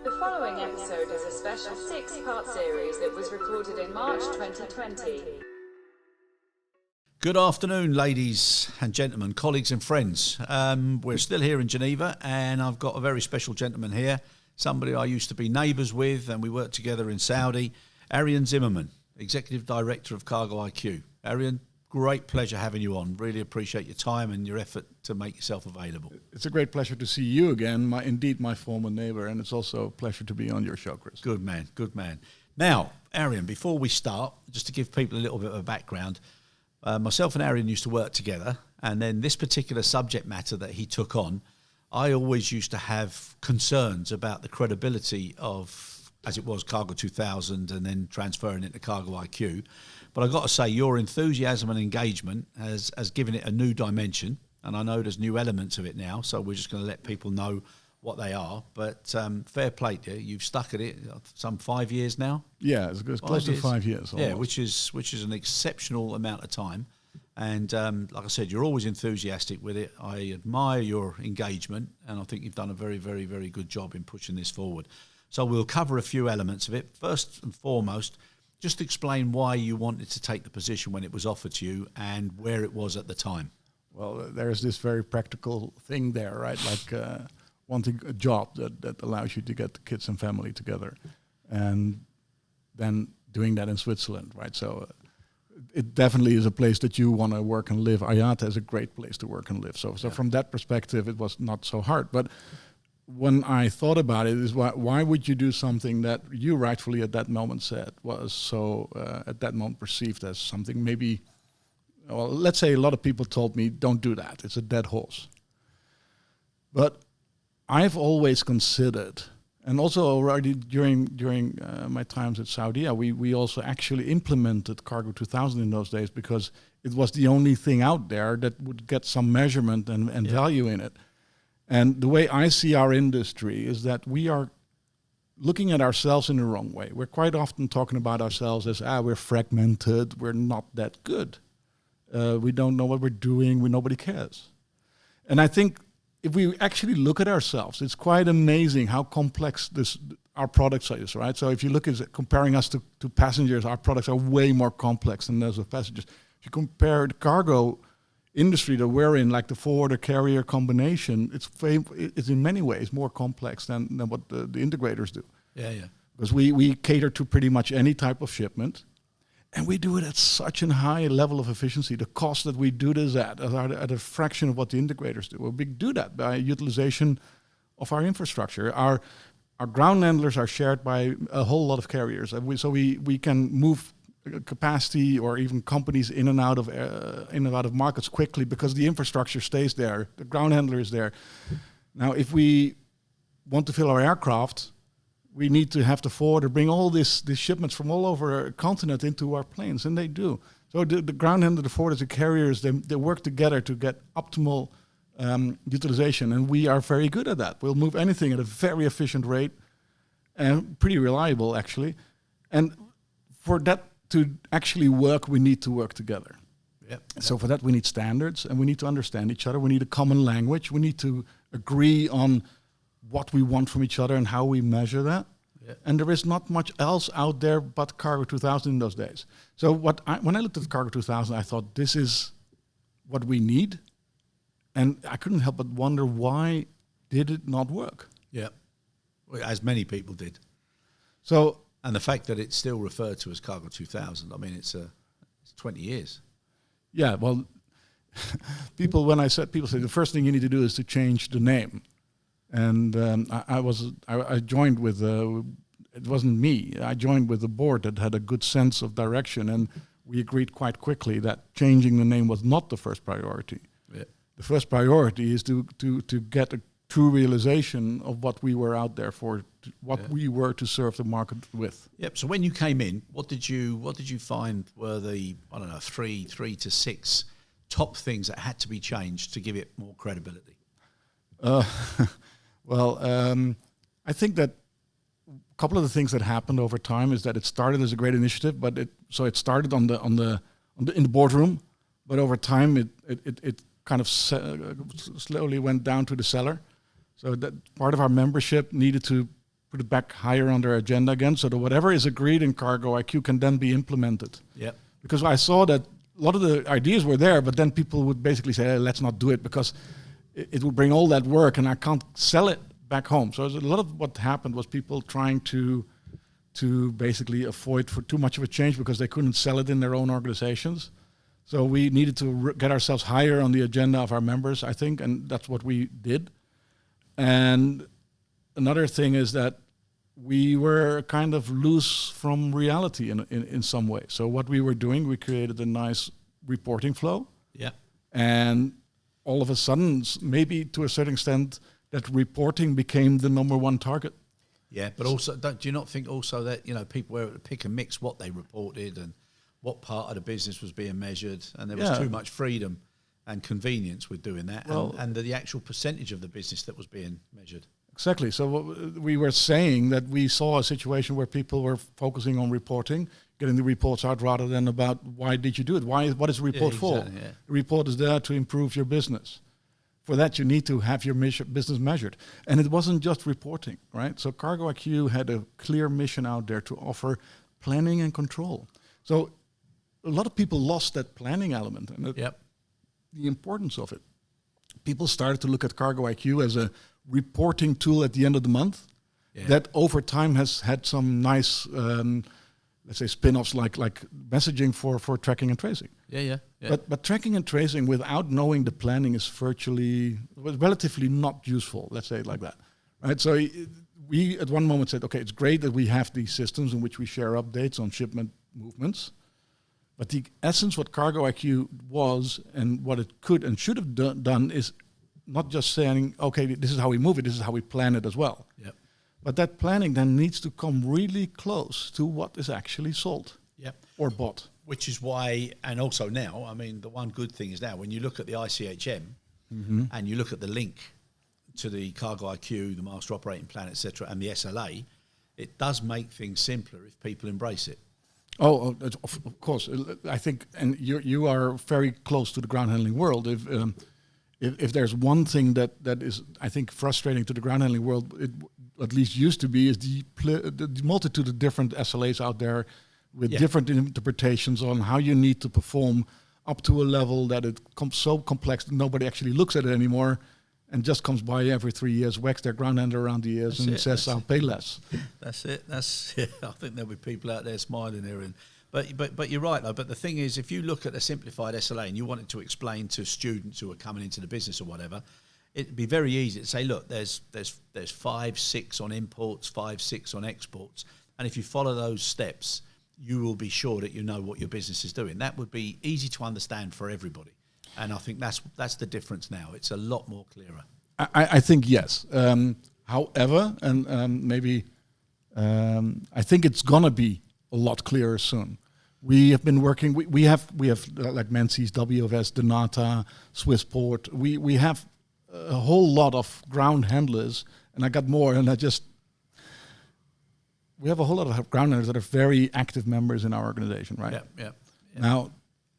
The following episode is a special 6-part series that was recorded in March 2020. Good afternoon, ladies and gentlemen, colleagues and friends. We're still here in Geneva, and I've got a very special gentleman here, somebody I used to be neighbours with, and we worked together in Saudi, Ariaen Zimmerman, Executive Director of Cargo IQ. Ariaen, great pleasure having you on. Really appreciate your time and your effort to make yourself available. It's a great pleasure to see you again, my former neighbour, and it's also a pleasure to be on your show, Chris. Good man, good man. Now, Ariaen, before we start, just to give people a little bit of a background, myself and Ariaen used to work together, and then this particular subject matter that he took on, I always used to have concerns about the credibility of, as it was, Cargo 2000 and then transferring it to Cargo IQ. But I've got to say, your enthusiasm and engagement has given it a new dimension, and I know there's new elements of it now, so we're just going to let people know what they are. But fair play to you. You've stuck at it some 5 years now? Yeah, it's close to 5 years. Yeah, which is an exceptional amount of time. And like I said, you're always enthusiastic with it. I admire your engagement, and I think you've done a very, very, very good job in pushing this forward. So we'll cover a few elements of it. First and foremost, just explain why you wanted to take the position when it was offered to you and where it was at the time. Well, there's this very practical thing there, right? Like wanting a job that allows you to get the kids and family together, and then doing that in Switzerland, right? So it definitely is a place that you want to work and live. IATA is a great place to work and live. So from that perspective, it was not so hard. But when I thought about it, is why would you do something that you rightfully at that moment said was so at that moment perceived as something maybe, well, let's say a lot of people told me, don't do that, it's a dead horse. But I've always considered, and also already during my times at Saudi, we also actually implemented Cargo 2000 in those days because it was the only thing out there that would get some measurement and value in it. And the way I see our industry is that we are looking at ourselves in the wrong way. We're quite often talking about ourselves as, we're fragmented, we're not that good. We don't know what we're doing, nobody cares. And I think if we actually look at ourselves, it's quite amazing how complex our products is, right? So if you look at comparing us to passengers, our products are way more complex than those of passengers. If you compare the cargo industry that we're in, like the forwarder carrier combination, it's in many ways more complex than what the integrators do. Yeah. Because we cater to pretty much any type of shipment, and we do it at such a high level of efficiency. The cost that we do this at a fraction of what the integrators do. We do that by utilization of our infrastructure. Our ground handlers are shared by a whole lot of carriers, so we can move capacity or even companies in and out of markets quickly because the infrastructure stays there. The ground handler is there. Now, if we want to fill our aircraft, we need to have the forwarder bring all these shipments from all over a continent into our planes, and they do. So the ground handler, the forwarders, the carriers, they work together to get optimal utilization, and we are very good at that. We'll move anything at a very efficient rate and pretty reliable, actually. And for that to actually work, we need to work together. Yep. So for that, we need standards, and we need to understand each other. We need a common language. We need to agree on what we want from each other and how we measure that. Yep. And there is not much else out there but Cargo 2000 in those days. So when I looked at Cargo 2000, I thought, this is what we need. And I couldn't help but wonder, why did it not work? Yeah, as many people did. So. And the fact that it's still referred to as Cargo 2000, I mean, it's 20 years. Yeah, well, people say the first thing you need to do is to change the name. And I joined with, it wasn't me, I joined with a board that had a good sense of direction, and we agreed quite quickly that changing the name was not the first priority. Yeah. The first priority is to get a true realization of what we were out there for, we were to serve the market with. Yep. So when you came in, what did you find were the, I don't know, three to six top things that had to be changed to give it more credibility? Well, I think that a couple of the things that happened over time is that it started as a great initiative, but it started in the boardroom, but over time it kind of slowly went down to the cellar. So that part of our membership needed to put it back higher on their agenda again, so that whatever is agreed in Cargo IQ can then be implemented. Yep. Because I saw that a lot of the ideas were there, but then people would basically say, hey, let's not do it because it would bring all that work and I can't sell it back home. So a lot of what happened was people trying to basically avoid for too much of a change because they couldn't sell it in their own organizations. So we needed to get ourselves higher on the agenda of our members, I think, and that's what we did. And another thing is that we were kind of loose from reality in some way. So what we were doing, we created a nice reporting flow. Yeah. And all of a sudden, maybe to a certain extent, that reporting became the number one target. Yeah, but also, do you not think also that, people were able to pick and mix what they reported and what part of the business was being measured, and there was too much freedom and convenience with doing that, and the actual percentage of the business that was being measured. Exactly. So what we were saying that we saw a situation where people were focusing on reporting, getting the reports out rather than about why did you do it? What is the report for? Yeah. The report is there to improve your business. For that, you need to have your business measured. And it wasn't just reporting, right? So Cargo IQ had a clear mission out there to offer planning and control. So a lot of people lost that planning element and the importance of it. People started to look at Cargo IQ as a reporting tool at the end of the month that over time has had some nice, let's say, spin-offs like messaging for tracking and tracing. Yeah. But tracking and tracing without knowing the planning is relatively not useful, let's say it like that. Right? So we at one moment said, okay, it's great that we have these systems in which we share updates on shipment movements. But the essence what Cargo IQ was and what it could and should have done is not just saying, okay, this is how we move it, this is how we plan it as well. Yep. But that planning then needs to come really close to what is actually sold or bought. Which is why, and also now, I mean, the one good thing is now when you look at the ICHM and you look at the link to the Cargo IQ, the Master Operating Plan, etc., and the SLA, it does make things simpler if people embrace it. Oh, of course. I think, and you are very close to the ground handling world. If there's one thing that is, I think, frustrating to the ground handling world, it at least used to be, is the multitude of different SLAs out there with different interpretations on how you need to perform up to a level that it comes so complex that nobody actually looks at it anymore and just comes by every 3 years, whacks their ground handler around the ears and says, I'll pay less. That's it. I think there'll be people out there smiling there. But you're right, though. But the thing is, if you look at a simplified SLA and you wanted to explain to students who are coming into the business or whatever, it'd be very easy to say, look, there's 5, 6 on imports, 5, 6 on exports. And if you follow those steps, you will be sure that you know what your business is doing. That would be easy to understand for everybody. And I think that's the difference now. It's a lot more clearer. I think yes. However, and maybe I think it's gonna be a lot clearer soon. We have been working. We have like Menzies, WFS, Donata, Swissport. We have a whole lot of ground handlers, and I got more. And we have a whole lot of ground handlers that are very active members in our organization, right? Yeah. Now,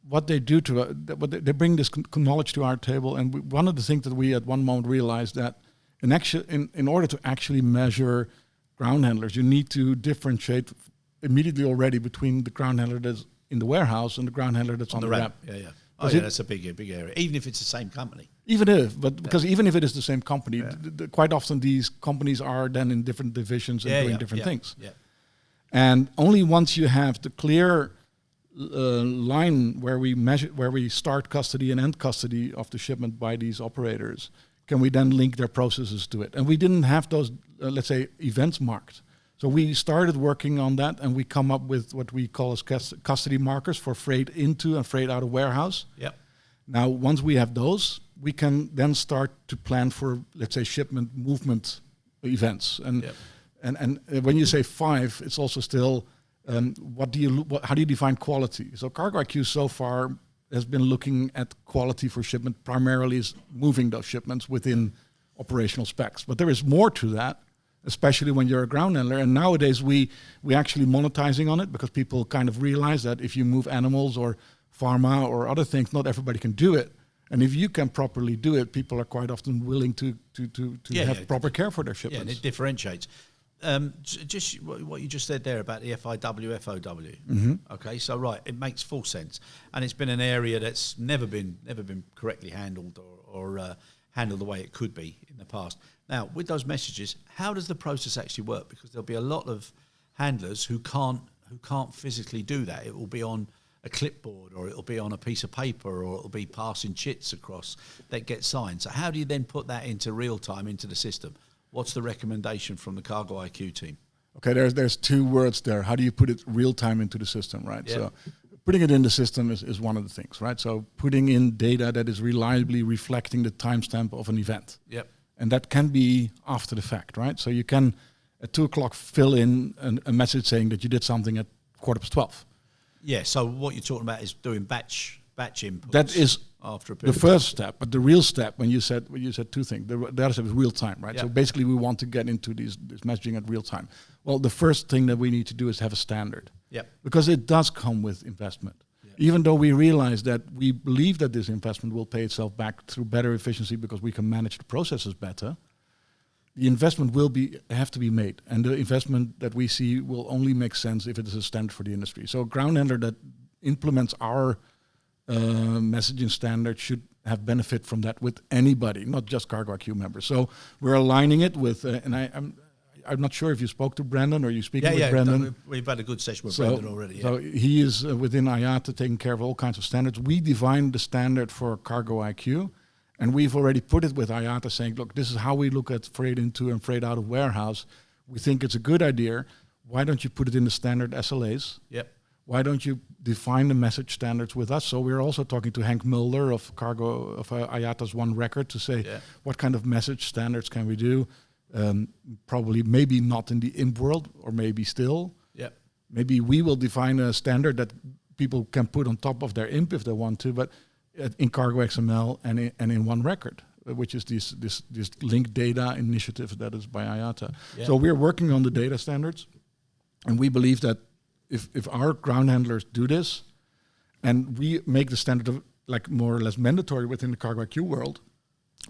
what they do they bring this knowledge to our table, and one of the things that we at one moment realized that in order to actually measure ground handlers, you need to differentiate immediately already between the ground handler that's in the warehouse and the ground handler that's on the ramp. Yeah. Oh, yeah, that's a big area, even if it's the same company. Even if it is the same company, quite often these companies are then in different divisions and doing different things. Yeah. And only once you have the clear line where we start custody and end custody of the shipment by these operators, can we then link their processes to it. And we didn't have those, let's say, events marked. So we started working on that, and we come up with what we call as custody markers for freight into and freight out of warehouse. Yep. Now, once we have those, we can then start to plan for, let's say, shipment movement events. And when you say 5, it's also still how do you define quality? So Cargo IQ so far has been looking at quality for shipment, primarily is moving those shipments within operational specs. But there is more to that, especially when you're a ground handler. And nowadays we actually monetizing on it because people kind of realize that if you move animals or pharma or other things, not everybody can do it. And if you can properly do it, people are quite often willing to have proper care for their shipments. Yeah, and it differentiates. Just what you just said there about the FIW, FOW. Okay, so right, it makes full sense, and it's been an area that's never been correctly handled or handled the way it could be in the past. Now, with those messages, how does the process actually work? Because there'll be a lot of handlers who can't physically do that. It will be on a clipboard, or it'll be on a piece of paper, or it'll be passing chits across that get signed. So how do you then put that into real time into the system? What's the recommendation from the Cargo IQ team? Okay, there's two words there. How do you put it real time into the system, right? Yeah. So putting it in the system is one of the things, right? So putting in data that is reliably reflecting the timestamp of an event. Yep. And that can be after the fact, right? So you can at 2:00 fill in a message saying that you did something at 12:15. Yeah, so what you're talking about is doing batch inputs. That is after a the period. first step, but the real step, when you said two things, the other step is real time, right? Yeah. So basically we want to get into this messaging at real time. Well, the first thing that we need to do is have a standard. Yep. Because it does come with investment. Even though we realize that we believe that this investment will pay itself back through better efficiency because we can manage the processes better, the investment will have to be made. And the investment that we see will only make sense if it is a standard for the industry. So a ground handler that implements our messaging standard should have benefit from that with anybody, not just Cargo IQ members. So we're aligning it with, and I'm not sure if you spoke to Brandon or you speaking with Brandon. We've had a good session with Brandon already. Yeah. So he is within IATA taking care of all kinds of standards. We defined the standard for Cargo IQ, and we've already put it with IATA saying, look, this is how we look at freight into and freight out of warehouse. We think it's a good idea. Why don't you put it in the standard SLAs? Yep. Why don't you define the message standards with us? So we're also talking to Henk Mulder of IATA's One Record to say, what kind of message standards can we do? Probably maybe not in the IMP world, or maybe still. Yeah. Maybe we will define a standard that people can put on top of their IMP if they want to, but in Cargo XML and in One Record, which is this linked data initiative that is by IATA. Yeah. So we're working on the data standards, and we believe that if our ground handlers do this, and we make the standard like more or less mandatory within the Cargo IQ world,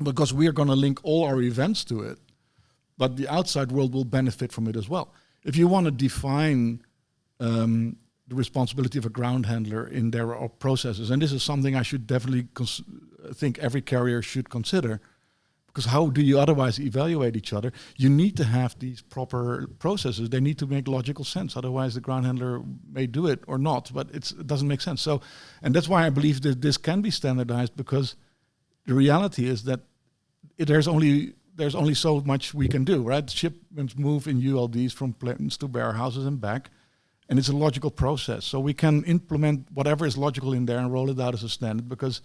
because we are going to link all our events to it, but the outside world will benefit from it as well. If you want to define the responsibility of a ground handler in their processes, and this is something I should definitely think every carrier should consider, because how do you otherwise evaluate each other? You need to have these proper processes. They need to make logical sense. Otherwise, the ground handler may do it or not, but it doesn't make sense. So, and that's why I believe that this can be standardized, because the reality is that there's only so much we can do, right? Shipments move in ULDs from planes to warehouses and back, and it's a logical process. So we can implement whatever is logical in there and roll it out as a standard, because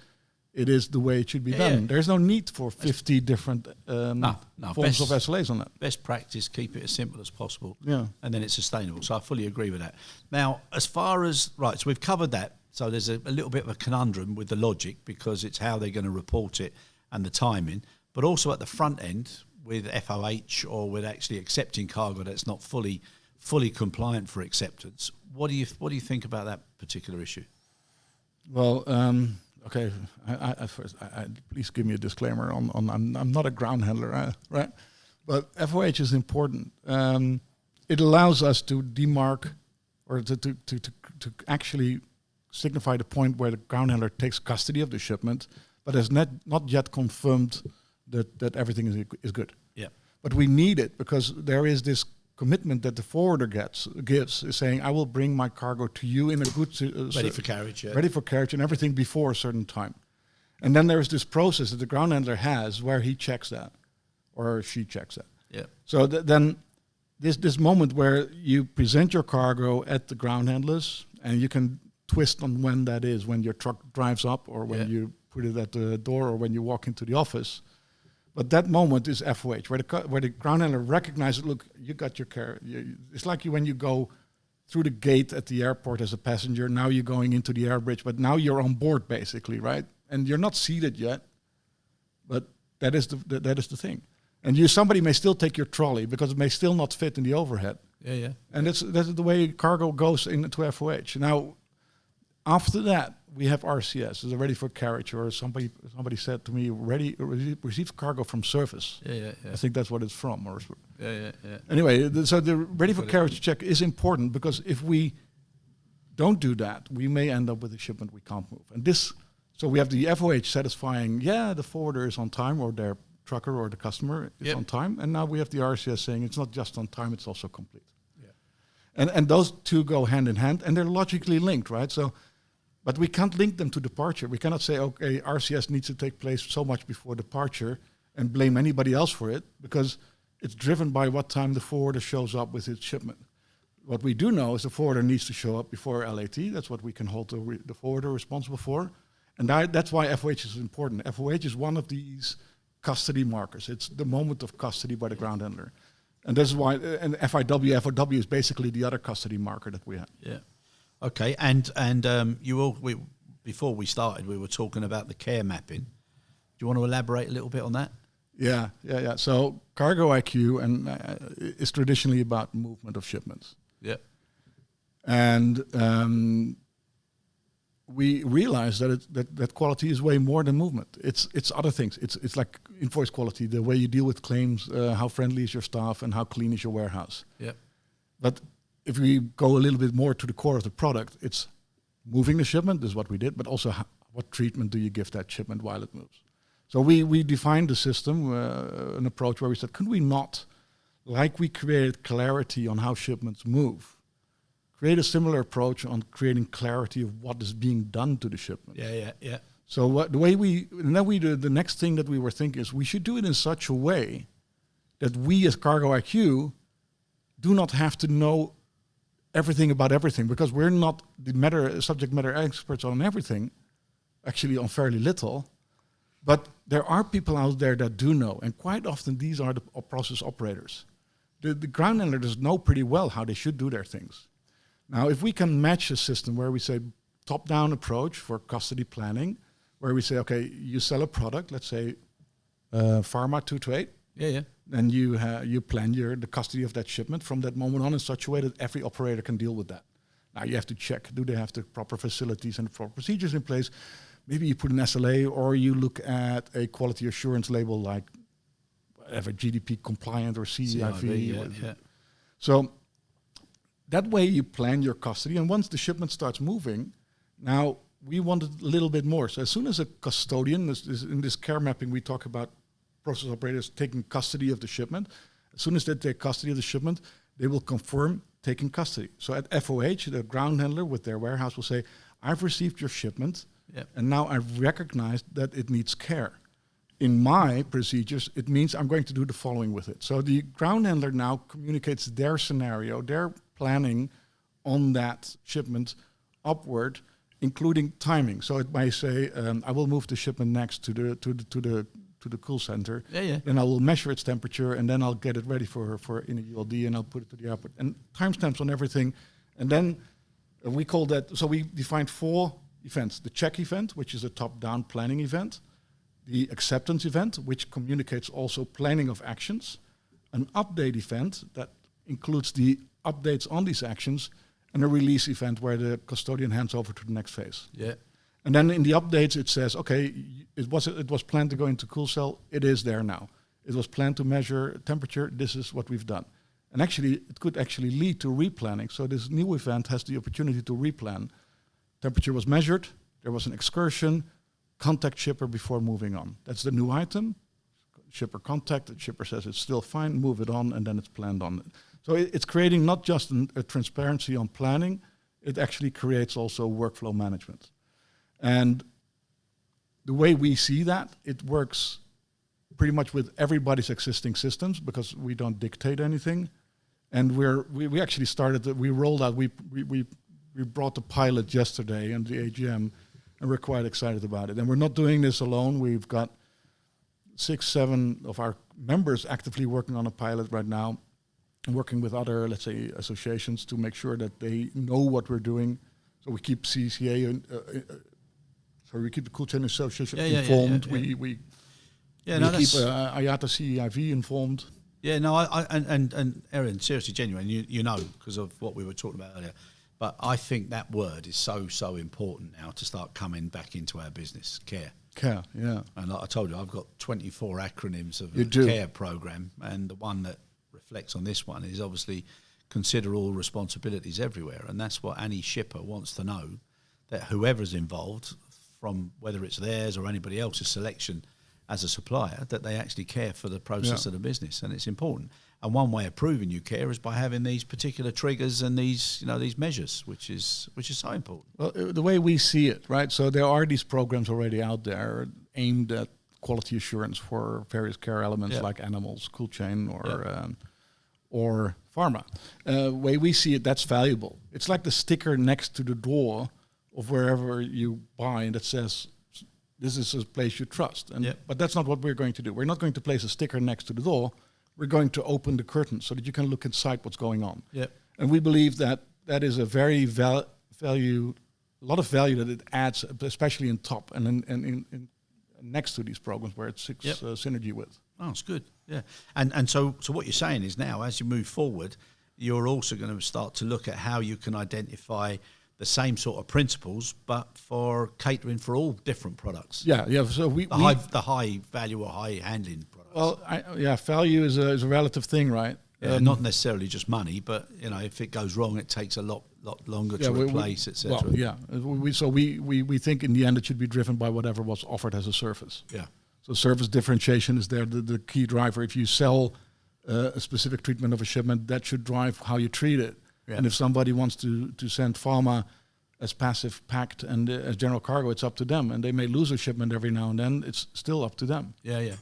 it is the way it should be done. There's no need for 50 different forms of SLAs on that. Best practice, keep it as simple as possible. Yeah. And then it's sustainable. So I fully agree with that. Now, as far as, so we've covered that. So there's a little bit of a conundrum with the logic, because it's how they're going to report it and the timing. But also at the front end with FOH, or with actually accepting cargo that's not fully compliant for acceptance. What do you think about that particular issue? Well, okay. First, please give me a disclaimer on I'm not a ground handler, right? But FOH is important. It allows us to demark, or to actually signify the point where the ground handler takes custody of the shipment, but has not yet confirmed that everything is good. Yeah. But we need it, because there is this commitment that the forwarder gives, is saying, I will bring my cargo to you in a good... ready for carriage, yeah. Ready for carriage and everything before a certain time. And then there is this process that the ground handler has where he checks that, or she checks that. Yeah. So then this moment where you present your cargo at the ground handlers, and you can twist on when that is, when your truck drives up, or when you put it at the door, or when you walk into the office. But that moment is FOH, where the ground handler recognizes, look, you got your car. It's like when you go through the gate at the airport as a passenger. Now you're going into the air bridge, but now you're on board, basically, right? And you're not seated yet, but that is the thing. And somebody may still take your trolley, because it may still not fit in the overhead. Yeah. And that's the way cargo goes into FOH. Now, after that, we have RCS, is it ready for carriage? Or somebody said to me, receive cargo from service. Yeah. I think that's what it's from. Or Yeah. Anyway, so the ready for carriage check is important, because if we don't do that, we may end up with a shipment we can't move. And so we have the FOH satisfying, the forwarder is on time, or their trucker or the customer is on time. And now we have the RCS saying it's not just on time, it's also complete. Yeah. And those two go hand in hand, and they're logically linked, right? So, but we can't link them to departure. We cannot say, okay, RCS needs to take place so much before departure and blame anybody else for it, because it's driven by what time the forwarder shows up with its shipment. What we do know is the forwarder needs to show up before LAT. That's what we can hold the forwarder responsible for. And that's why FOH is important. FOH is one of these custody markers. It's the moment of custody by the ground handler. And this is why, and FOW is basically the other custody marker that we have. Yeah. Okay. And before we started, we were talking about the care mapping. Do you want to elaborate a little bit on that? Yeah. So Cargo IQ is traditionally about movement of shipments. Yeah. And we realized that quality is way more than movement. It's other things. It's like invoice quality, the way you deal with claims, how friendly is your staff, and how clean is your warehouse. Yeah. But if we go a little bit more to the core of the product, it's moving the shipment, this is what we did, but also what treatment do you give that shipment while it moves? So we defined the system, an approach where we said, could we not, like we created clarity on how shipments move, create a similar approach on creating clarity of what is being done to the shipment? Yeah. So the next thing that we were thinking is we should do it in such a way that we as Cargo IQ do not have to know everything about everything, because we're not the subject matter experts on everything, actually on fairly little. But there are people out there that do know, and quite often these are the process operators. The ground handlers know pretty well how they should do their things. Now, if we can match a system where we say top-down approach for custody planning, where we say, okay, you sell a product, let's say Pharma 228. Yeah. Then you plan the custody of that shipment from that moment on in such a way that every operator can deal with that. Now you have to check, do they have the proper facilities and the proper procedures in place? Maybe you put an SLA, or you look at a quality assurance label like whatever, GDP compliant or CIV. Yeah. So that way you plan your custody, and once the shipment starts moving, now we wanted a little bit more. So as soon as a custodian, in this care mapping we talk about process operators taking custody of the shipment. As soon as they take custody of the shipment, they will confirm taking custody. So at FOH, the ground handler with their warehouse will say, I've received your shipment, and now I've recognized that it needs care. In my procedures, it means I'm going to do the following with it. So the ground handler now communicates their scenario, their planning on that shipment upward, including timing. So it might say, I will move the shipment next to the cool center. Yeah. Then I will measure its temperature, and then I'll get it ready for in a ULD, and I'll put it to the airport. And timestamps on everything. And then we call that, so we defined 4 events. The check event, which is a top-down planning event. The acceptance event, which communicates also planning of actions. An update event that includes the updates on these actions. And a release event where the custodian hands over to the next phase. Yeah. And then in the updates, it says, okay, it was planned to go into cool cell. It is there now. It was planned to measure temperature. This is what we've done. And actually, it could actually lead to replanning. So this new event has the opportunity to replan. Temperature was measured. There was an excursion. Contact shipper before moving on. That's the new item. Shipper contacted. Shipper says it's still fine. Move it on, and then it's planned on. So it's creating not just a transparency on planning. It actually creates also workflow management. And the way we see that, it works pretty much with everybody's existing systems, because we don't dictate anything. And we actually started, we rolled out, we brought the pilot yesterday and the AGM, and we're quite excited about it. And we're not doing this alone. We've got 6-7 of our members actively working on a pilot right now, and working with other, let's say, associations to make sure that they know what we're doing. So we keep CCA we keep the Cool Chain Association informed. We keep IATA CEIV informed. Yeah, no, and Ariaen, seriously, genuine, you know, because of what we were talking about earlier, But I think that word is so important now to start coming back into our business, care. Care, yeah. And like I told you, I've got 24 acronyms of You a do. care program, and the one that reflects on this one is obviously consider all responsibilities everywhere, and that's what any shipper wants to know, that whoever's involved, from whether it's theirs or anybody else's selection as a supplier, that they actually care for the process of the business, and it's important. And one way of proving you care is by having these particular triggers and these measures, which is so important. Well, the way we see it, right? So there are these programs already out there aimed at quality assurance for various care elements like animals, cool chain, or pharma. Way we see it, that's valuable. It's like the sticker next to the door of wherever you buy, and that says, this is a place you trust. But that's not what we're going to do. We're not going to place a sticker next to the door. We're going to open the curtain so that you can look inside what's going on. And we believe that that is a very lot of value that it adds, especially in top and in next to these programs where it seeks synergy with. Oh, it's good. Yeah. And so what you're saying is now, as you move forward, you're also going to start to look at how you can identify the same sort of principles, but for catering for all different products. Yeah. So the high value or high handling products. Well, value is a relative thing, right? Not necessarily just money, but if it goes wrong, it takes a lot longer to replace, etc. Well, we think in the end it should be driven by whatever was offered as a service. Yeah. So service differentiation is there the key driver. If you sell a specific treatment of a shipment, that should drive how you treat it. Yeah. And if somebody wants to send pharma as passive packed and as general cargo, it's up to them. And they may lose a shipment every now and then. It's still up to them. Yeah.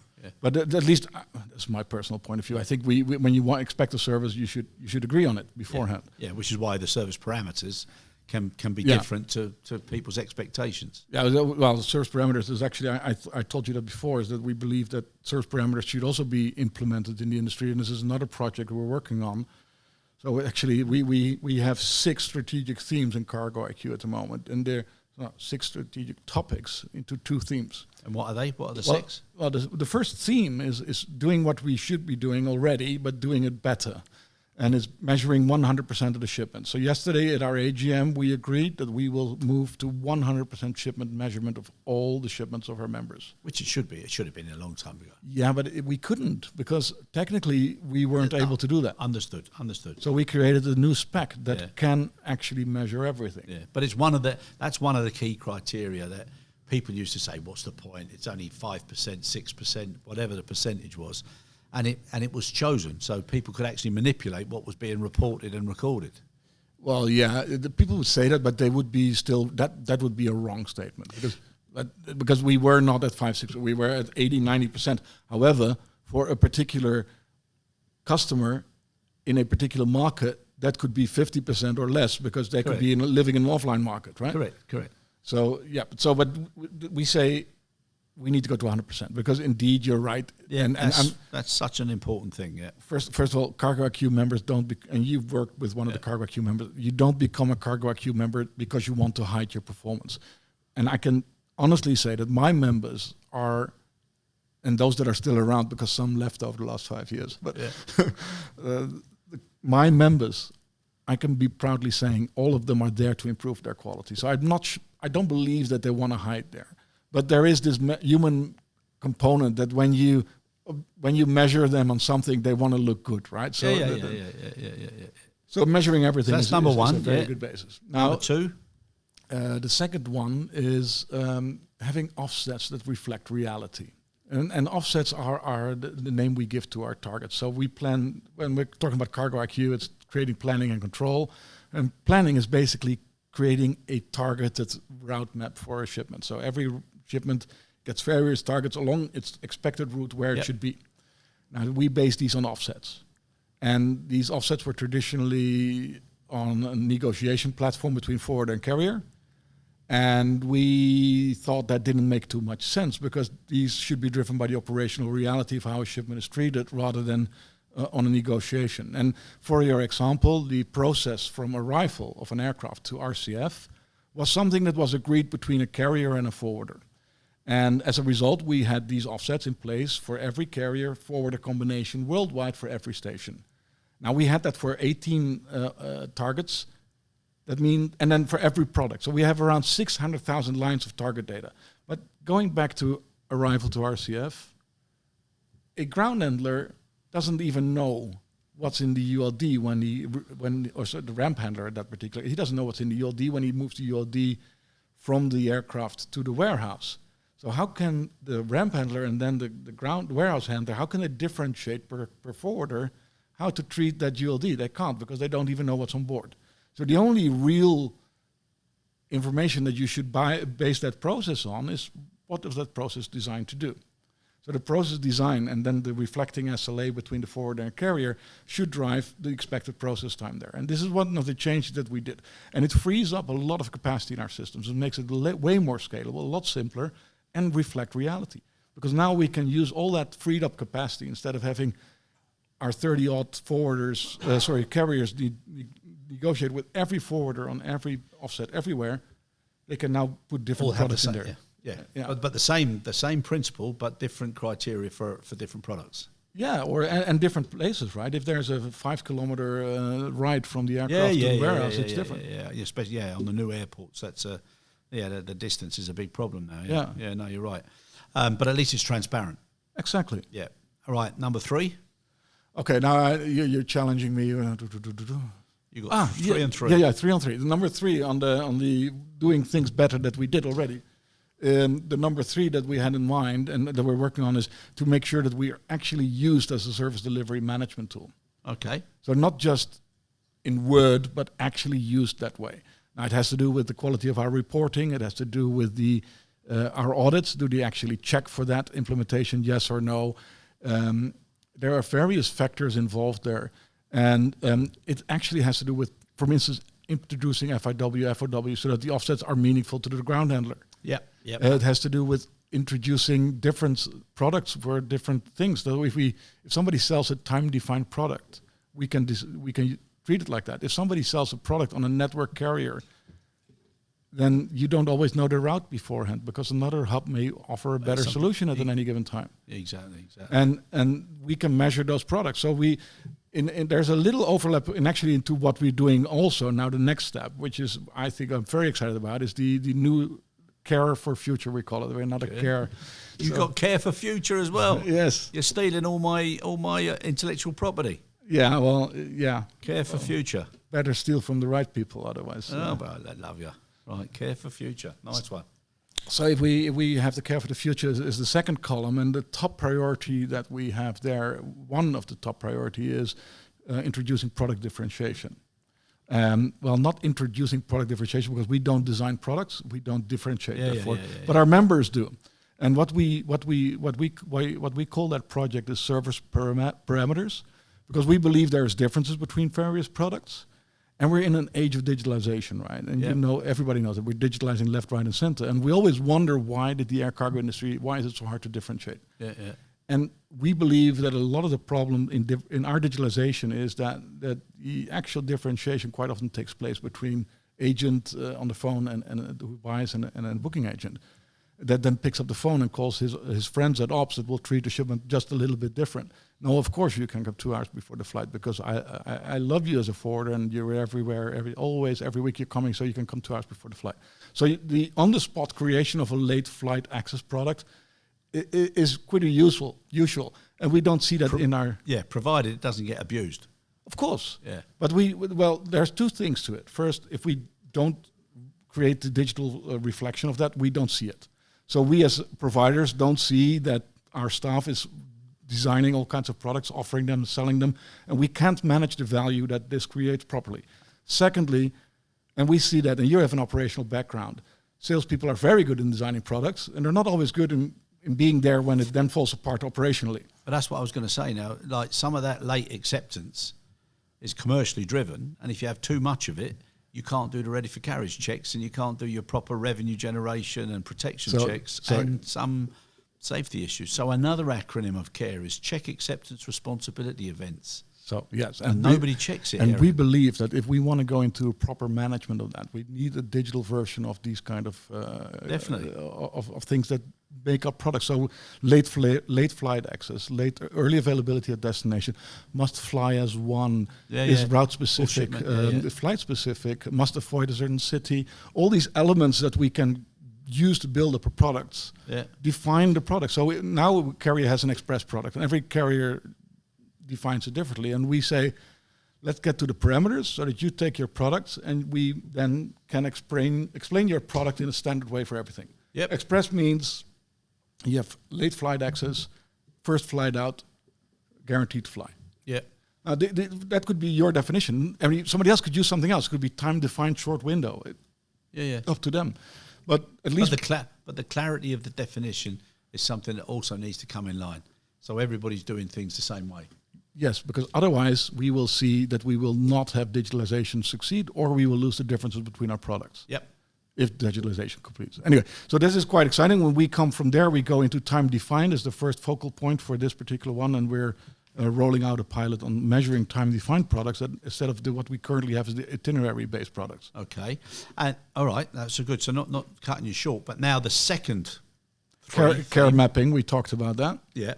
But at least that's my personal point of view. I think we when you expect a service, you should agree on it beforehand. Yeah, which is why the service parameters can be different to people's expectations. Yeah, well, the service parameters is actually, I told you that before, is that we believe that service parameters should also be implemented in the industry, and this is another project we're working on. So actually, we have 6 strategic themes in Cargo IQ at the moment, and they're 6 strategic topics into 2 themes. And what are they? What are the 6? Well, the first theme is doing what we should be doing already, but doing it better. And it's measuring 100% of the shipment. So yesterday at our AGM, we agreed that we will move to 100% shipment measurement of all the shipments of our members. Which it should be. It should have been a long time ago. Yeah, but we couldn't, because technically we weren't able to do that. Understood. So we created a new spec that can actually measure everything. Yeah, but it's that's one of the key criteria that people used to say, what's the point? It's only 5%, 6%, whatever the percentage was. And it was chosen so people could actually manipulate what was being reported and recorded. Well, yeah, the people would say that, but they would be still that would be a wrong statement because we were not at 5-6, we were at 80-90%. However, for a particular customer in a particular market, that could be 50% or less because they could be living in an offline market, right? Correct. So but we say we need to go to 100% because indeed you're right. Yeah, and that's such an important thing. Yeah. First of all, Cargo IQ members and you've worked with one of the Cargo IQ members. You don't become a Cargo IQ member because you want to hide your performance. And I can honestly say that my members are, and those that are still around because some left over the last 5 years, but my members, I can be proudly saying all of them are there to improve their quality. So I don't believe that they want to hide there. But there is this human component that when you measure them on something, they want to look good, right? So So measuring everything is number one. Is a very good basis. Now, number 2, the second one is having offsets that reflect reality, and offsets are the name we give to our targets. So we plan when we're talking about Cargo IQ, it's creating planning and control, and planning is basically creating a targeted route map for a shipment. So every shipment gets various targets along its expected route where it should be. Now, we base these on offsets. And these offsets were traditionally on a negotiation platform between forwarder and carrier. And we thought that didn't make too much sense because these should be driven by the operational reality of how a shipment is treated rather than on a negotiation. And for your example, the process from arrival of an aircraft to RCF was something that was agreed between a carrier and a forwarder. And as a result, we had these offsets in place for every carrier forwarder combination worldwide for every station. Now we had that for 18 targets, That means, and then for every product. So we have around 600,000 lines of target data. But going back to arrival to RCF, a ground handler doesn't even know what's in the ULD the ramp handler at that particular, he doesn't know what's in the ULD when he moves the ULD from the aircraft to the warehouse. So how can the ramp handler and then the warehouse handler, how can they differentiate per forwarder how to treat that ULD? They can't, because they don't even know what's on board. So the only real information that you should base that process on is what is that process designed to do. So the process design and then the reflecting SLA between the forwarder and carrier should drive the expected process time there. And this is one of the changes that we did. And it frees up a lot of capacity in our systems. It makes it way more scalable, a lot simpler, and reflect reality. Because now we can use all that freed up capacity instead of having our 30-odd carriers negotiate with every forwarder on every offset everywhere. They can now put different products in there. Yeah. But the same principle, but different criteria for different products. Yeah, and different places, right? If there's a 5 kilometer ride from the aircraft to the warehouse, it's different. Yeah, especially on the new airports. That's the distance is a big problem now. Yeah, no, you're right. But at least it's transparent. Exactly. Yeah. All right, number 3. Okay, now you're challenging me. You got 3 and 3. Yeah, 3 on 3. The number 3 on the doing things better that we did already. The number 3 that we had in mind and that we're working on is to make sure that we are actually used as a service delivery management tool. Okay. So not just in word, but actually used that way. Now it has to do with the quality of our reporting. It has to do with our audits. Do they actually check for that implementation, yes or no? There are various factors involved there. And it actually has to do with, for instance, introducing FIW, FOW, so that the offsets are meaningful to the ground handler. Yeah. It has to do with introducing different products for different things. So if somebody sells a time-defined product, we can treat it like that. If somebody sells a product on a network carrier, then you don't always know the route beforehand, because another hub may offer a better solution at any given time. Exactly. And we can measure those products. So there's a little overlap into what we're doing also now. The next step, which is I think I'm very excited about, is the new care for future, we call it. We're not a care. You've got care for future as well. Yes. You're stealing all my intellectual property. Yeah, well, yeah. Care for future. Better steal from the right people, otherwise. Oh, but I love you. Right, care for future. Nice one. So if we have the care for the future is the second column, and the top priority that we have there, one of the top priority is introducing product differentiation. Not introducing product differentiation, because we don't design products, we don't differentiate. But our members do. And what we call that project is service parameters, because we believe there's differences between various products. And we're in an age of digitalization, right? And everybody knows that we're digitalizing left, right, and center. And we always wonder, why did the air cargo industry, why is it so hard to differentiate? Yeah. And we believe that a lot of the problem in our digitalization is that the actual differentiation quite often takes place between agent on the phone and who buys and a booking agent that then picks up the phone and calls his friends at ops that will treat the shipment just a little bit different. No, of course you can come 2 hours before the flight, because I love you as a forwarder, and you're everywhere, every week you're coming, so you can come 2 hours before the flight. So the on-the-spot creation of a late flight access product is pretty usual, and we don't see that in our... Yeah, provided it doesn't get abused. Of course. Yeah. But there's 2 things to it. First, if we don't create the digital reflection of that, we don't see it. So we as providers don't see that our staff is designing all kinds of products, offering them, selling them, and we can't manage the value that this creates properly. Secondly, and we see that, and you have an operational background, salespeople are very good in designing products, and they're not always good in being there when it then falls apart operationally. But that's what I was going to say now. Like, some of that late acceptance is commercially driven, and if you have too much of it, you can't do the ready for carriage checks, and you can't do your proper revenue generation and protection checks, and some safety issues. So another acronym of CARE is Check Acceptance Responsibility Events. So yes, and nobody checks it. And we believe that if we want to go into proper management of that, we need a digital version of these kind of Definitely of things that make up products. So late flight access, early availability at destination, must fly as one, is route specific, flight specific, must avoid a certain city. All these elements that we can use to build up a product, define the product. So now carrier has an express product, and every carrier defines it differently, and we say, let's get to the parameters so that you take your products, and we then can explain your product in a standard way for everything. Yep. Express means you have late flight access, first flight out, guaranteed to fly. Yeah. Now that could be your definition. I mean, somebody else could use something else. It could be time-defined short window. Up to them. But at least, but the clarity of the definition is something that also needs to come in line. So everybody's doing things the same way. Yes, because otherwise we will see that we will not have digitalization succeed, or we will lose the differences between our products. Yep. If digitalization completes. Anyway, so this is quite exciting. When we come from there, we go into time defined as the first focal point for this particular one, and we're rolling out a pilot on measuring time defined products that instead of what we currently have is the itinerary based products. Okay, and all right, that's so good. So not cutting you short, but now the second care mapping, we talked about that. Yeah,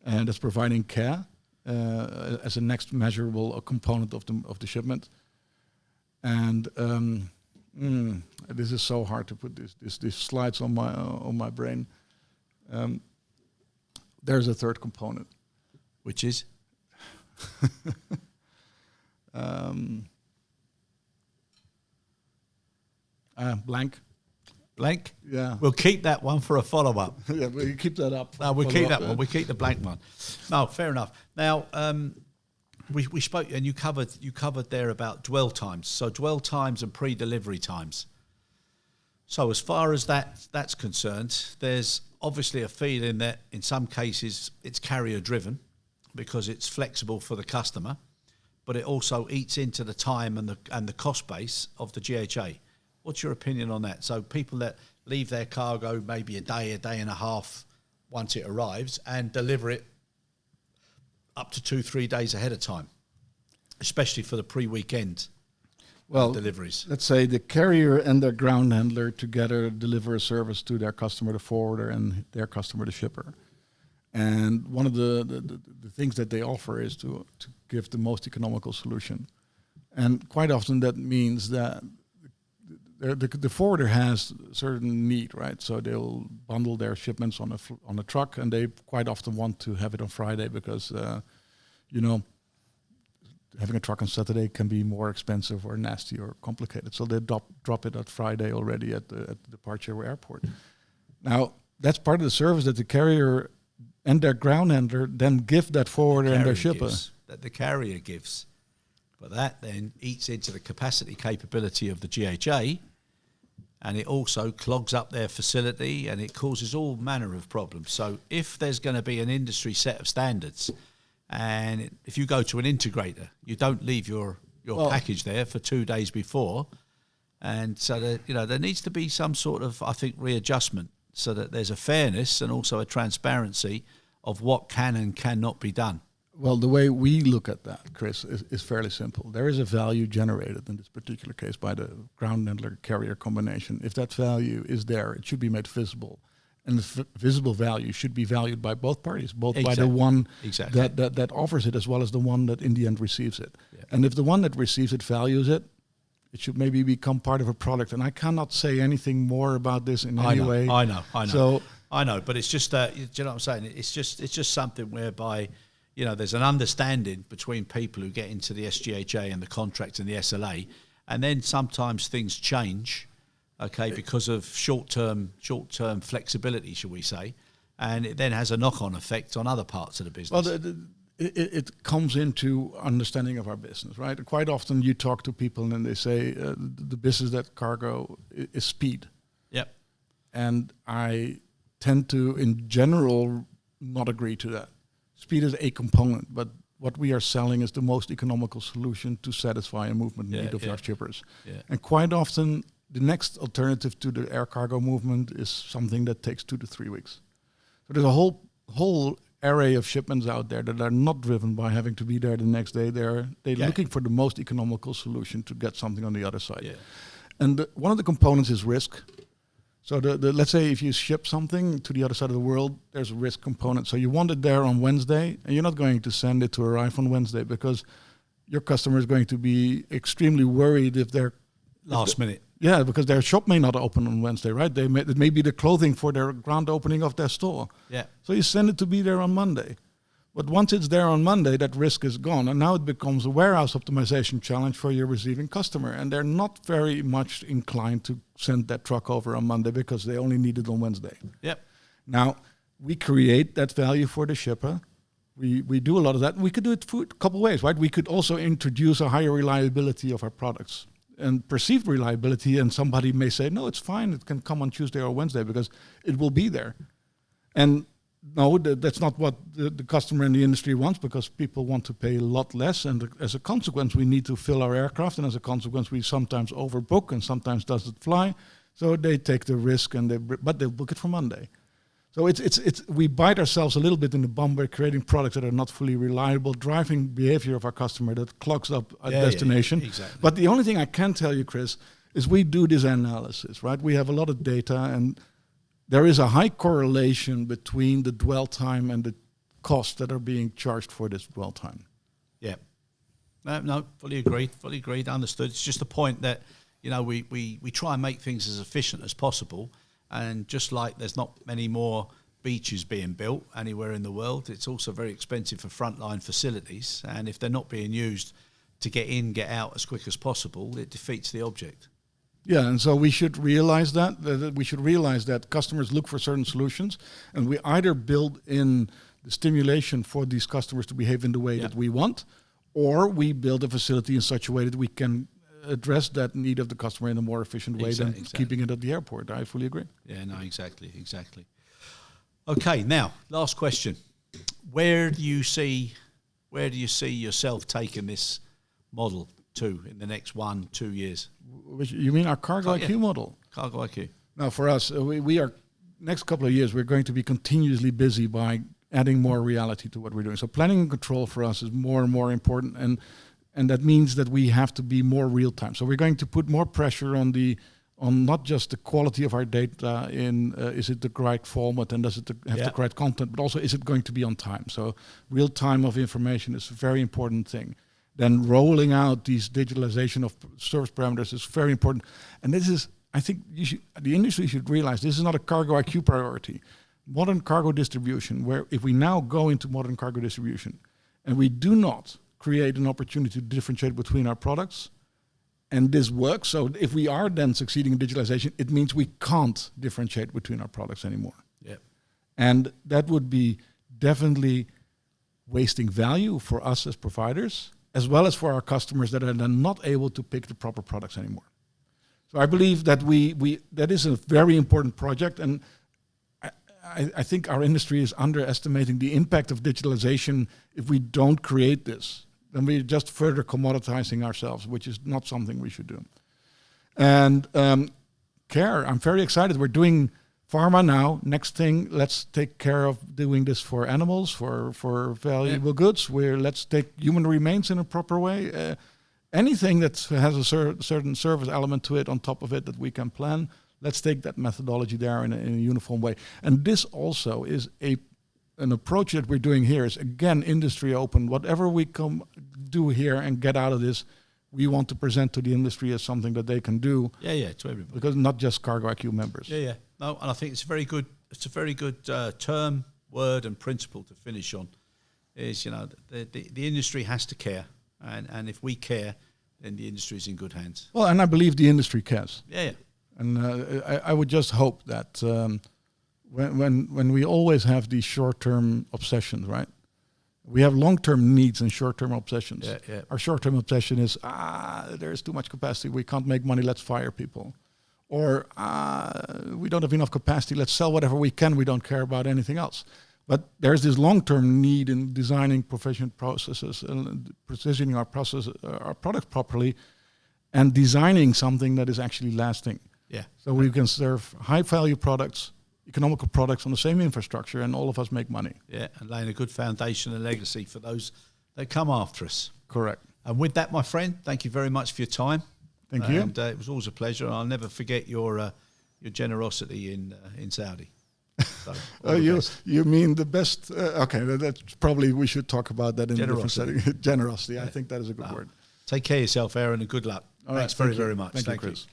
and that's providing care as a next measurable component of the shipment. And this is so hard to put these slides on my brain. There's a third component, which is blank. Blank? Yeah. We'll keep that one for a follow-up. Yeah, we'll keep that up. No, we'll keep that one. We'll keep the blank one. No, fair enough. Now, we spoke, and you covered there about dwell times. So dwell times and pre-delivery times. So as far as that's concerned, there's obviously a feeling that in some cases it's carrier-driven because it's flexible for the customer, but it also eats into the time and the cost base of the GHA. What's your opinion on that? So people that leave their cargo maybe a day and a half once it arrives and deliver it up to 2-3 days ahead of time, especially for the pre-weekend deliveries. Let's say the carrier and their ground handler together deliver a service to their customer, the forwarder, and their customer, the shipper. And one of the things that they offer is to give the most economical solution. And quite often that means that the forwarder has a certain need, right? So they'll bundle their shipments on a truck, and they quite often want to have it on Friday because, having a truck on Saturday can be more expensive or nasty or complicated. So they drop it at Friday already at the departure airport. Now, that's part of the service that the carrier and their ground handler then give that forwarder and their shipper. That the carrier gives. But that then eats into the capacity capability of the GHA, and it also clogs up their facility, and it causes all manner of problems. So if there's going to be an industry set of standards, and if you go to an integrator, you don't leave your package there for 2 days before, and so there needs to be some sort of, I think, readjustment so that there's a fairness and also a transparency of what can and cannot be done. Well, the way we look at that, Chris, is fairly simple. There is a value generated in this particular case by the ground handler carrier combination. If that value is there, it should be made visible. And the visible value should be valued by both parties, both by the one that offers it as well as the one that in the end receives it. Yeah. And if the one that receives it values it, it should maybe become part of a product. And I cannot say anything more about this in any way. I know. So I know, but it's just, do you know what I'm saying? It's just something whereby, there's an understanding between people who get into the SGHA and the contract and the SLA, and then sometimes things change, because of short-term flexibility, shall we say, and it then has a knock-on effect on other parts of the business. Well, it comes into understanding of our business, right? Quite often you talk to people and they say the business that cargo is speed. Yep. And I tend to, in general, not agree to that. Speed is a component, but what we are selling is the most economical solution to sasatisfy a movement need of our shippers. Yeah. And quite often, the next alternative to the air cargo movement is something that takes 2 to 3 weeks. So there's a whole array of shipments out there that are not driven by having to be there the next day. They're looking for the most economical solution to get something on the other side. Yeah. And one of the components is risk. So let's say if you ship something to the other side of the world, there's a risk component. So you want it there on Wednesday, and you're not going to send it to arrive on Wednesday because your customer is going to be extremely worried if they're Last minute. Yeah, because their shop may not open on Wednesday, right? It may be the clothing for their grand opening of their store. Yeah. So you send it to be there on Monday. But once it's there on Monday, that risk is gone. And now it becomes a warehouse optimization challenge for your receiving customer. And they're not very much inclined to send that truck over on Monday because they only need it on Wednesday. Yep. Now, we create that value for the shipper. We do a lot of that. We could do it for a couple of ways, right? We could also introduce a higher reliability of our products and perceived reliability. And somebody may say, no, it's fine. It can come on Tuesday or Wednesday because it will be there. And no, that's not what the customer and the industry wants, because people want to pay a lot less. And as a consequence, we need to fill our aircraft. And as a consequence, we sometimes overbook and sometimes doesn't fly. So they take the risk, but they'll book it for Monday. So it's we bite ourselves a little bit in the bum by creating products that are not fully reliable, driving behavior of our customer that clogs up a destination. Yeah, exactly. But the only thing I can tell you, Chris, is we do this analysis, right? We have a lot of data, and there is a high correlation between the dwell time and the costs that are being charged for this dwell time. Yeah. No, fully agreed, understood. It's just the point that, we try and make things as efficient as possible. And just like there's not many more beaches being built anywhere in the world, it's also very expensive for frontline facilities. And if they're not being used to get in, get out as quick as possible, it defeats the object. Yeah, and so we should realize that customers look for certain solutions, and we either build in the stimulation for these customers to behave in the way that we want, or we build a facility in such a way that we can address that need of the customer in a more efficient way than keeping it at the airport. I fully agree. Yeah, no, exactly. Okay, now, last question. Where do you see yourself taking this model to in the next 1-2 years? You mean our Cargo IQ model? Cargo IQ. Now, for us, we are, next couple of years, we're going to be continuously busy by adding more reality to what we're doing. So planning and control for us is more and more important, and that means that we have to be more real time. So we're going to put more pressure on not just the quality of our data is it the correct format and does it have the correct content, but also is it going to be on time? So real time of information is a very important thing. Then rolling out these digitalization of service parameters is very important. And this is, I think the industry should realize this is not a Cargo IQ priority. Modern cargo distribution, where if we now go into modern cargo distribution and we do not create an opportunity to differentiate between our products, and this works. So if we are then succeeding in digitalization, it means we can't differentiate between our products anymore. Yeah. And that would be definitely wasting value for us as providers, as well as for our customers that are then not able to pick the proper products anymore. So I believe that that is a very important project, and I think our industry is underestimating the impact of digitalization. If we don't create this, then we're just further commoditizing ourselves, which is not something we should do. And care, I'm very excited. We're doing pharma now. Next thing, let's take care of doing this for animals, for valuable goods. Let's take human remains in a proper way. Anything that has a certain service element to it on top of it that we can plan, let's take that methodology there in a uniform way. And this also is an approach that we're doing here is, again, industry open. Whatever we do here and get out of this, we want to present to the industry as something that they can do. Yeah, to everybody. Because not just Cargo IQ members. Yeah. No, and I think it's a very good term, word, and principle to finish on. Is the industry has to care, and if we care, then the industry is in good hands. Well, and I believe the industry cares. Yeah. And I would just hope that when we always have these short-term obsessions, right? We have long-term needs and short-term obsessions. Yeah. Our short-term obsession is, there's too much capacity. We can't make money. Let's fire people. Or we don't have enough capacity. Let's sell whatever we can. We don't care about anything else. But there's this long-term need in designing proficient processes and positioning our products properly and designing something that is actually lasting. Yeah. So we can serve high-value products economical products on the same infrastructure, and all of us make money. Yeah, and laying a good foundation and legacy for those that come after us. Correct. And with that, my friend, thank you very much for your time. Thank you. And it was always a pleasure. I'll never forget your generosity in Saudi. So, you mean the best? Okay, that's probably, we should talk about that in a different setting. Generosity. Yeah. I think that is a good word. Take care of yourself, Aaron, and good luck. All Thanks right, very much. Thank you, Chris.